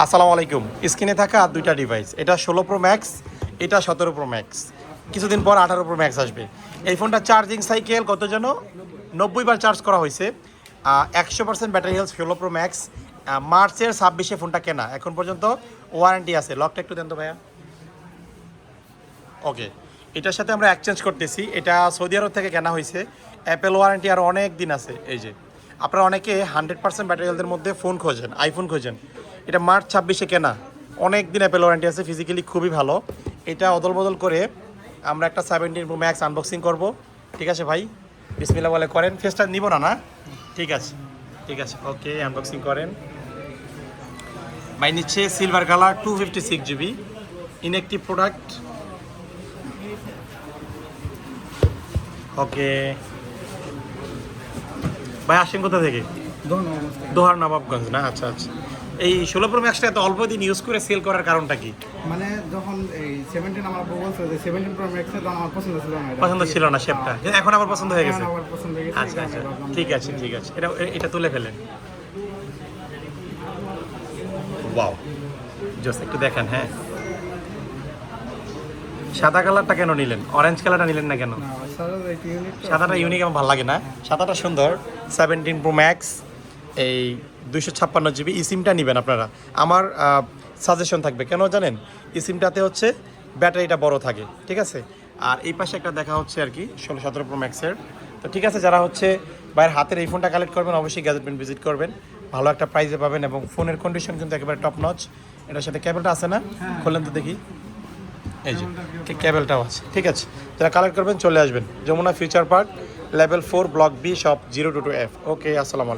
আসসালামু আলাইকুম। স্ক্রিনে থাকা আর দুইটা ডিভাইস, এটা 16 প্রো ম্যাক্স, এটা 17 প্রো ম্যাক্স। কিছুদিন পর 18 প্রো ম্যাক্স আসবে। এই ফোনটা চার্জিং সাইকেল কত যেন 90 বার চার্জ করা হয়েছে। 100% ব্যাটারি হেলথ 16 প্রো ম্যাক্স। মার্চের 26-এ ফোনটা কেনা, এখন পর্যন্ত ওয়ারেন্টি আছে। লকটা একটু দেন তো ভাইয়া। ওকে, এটার সাথে আমরা এক্সচেঞ্জ করতেছি। এটা সৌদি আরব থেকে কেনা হয়েছে। অ্যাপেল ওয়ারেন্টি আর অনেক দিন আছে। এই যে আপনারা অনেকে 100% ব্যাটারি হেলথের মধ্যে ফোন খোঁজেন, আইফোন খোঁজেন। এটা মার্চ 26-এ কেনা, অনেক দিন অ্যাপেল ওয়ারেন্টি আছে। ফিজিক্যালি খুবই ভালো। এটা অদল বদল করে আমরা একটা 17 প্রো ম্যাক্স আনবক্সিং করব। ঠিক আছে ভাই, বিসমিল্লাহ বলে করেন। ফেসটা নিব না না? ঠিক আছে, ঠিক আছে, ওকে, আনবক্সিং করেন। ভাই নিচ্ছে silver colour 256 GB inactive product. Okay ভাই, আসেন কোথা থেকে? দোহার নবাবগঞ্জ না? আচ্ছা আচ্ছা। এই 16 প্রো ম্যাক্সটা এত অল্প দিন ইউজ করে সেল করার কারণটা কি? মানে যখন এই 17 আমার বউ বলছে যে 17 প্রো ম্যাক্স তো আমার পছন্দ ছিল না, এটা পছন্দ ছিল না শেপটা, এখন আবার পছন্দ হয়ে গেছে। আমার পছন্দ হয়ে গেছে। আচ্ছা আচ্ছা, ঠিক আছে ঠিক আছে, এটা এটা তুলে ফেলেন। ওয়াও, জাস্ট একটু দেখেন। হ্যাঁ, সাদা কালারটা কেন নিলেন? অরেঞ্জ কালারটা নিলেন না কেন? সাদাটা ইউনিক, আমার ভালো লাগে না। সাদাটা সুন্দর। 17 প্রো ম্যাক্স, এই 256 জিবি। ই সিমটা নেবেন আপনারা। আমার সাজেশন থাকবে, কেন জানেন? ই সিমটাতে হচ্ছে ব্যাটারিটা বড় থাকে, ঠিক আছে। আর এই পাশে একটা দেখা হচ্ছে আর কি 17 প্রো ম্যাক্সের। তো ঠিক আছে, যারা হচ্ছে বাইরের হাতের এই ফোনটা কালেক্ট করবেন, অবশ্যই গ্যাজেটমেন্ট ভিজিট করবেন। ভালো একটা প্রাইসে পাবেন এবং ফোনের কন্ডিশন কিন্তু একেবারে টপ নচ। এটার সাথে কেবলটা আছে না? খোলেন তো দেখি। এই যে কেবলটাও আছে, ঠিক আছে। যারা কালেক্ট করবেন চলে আসবেন Jamuna future park, level 4, block B, shop 022F। Okay, আসসালামু আলাইকুম।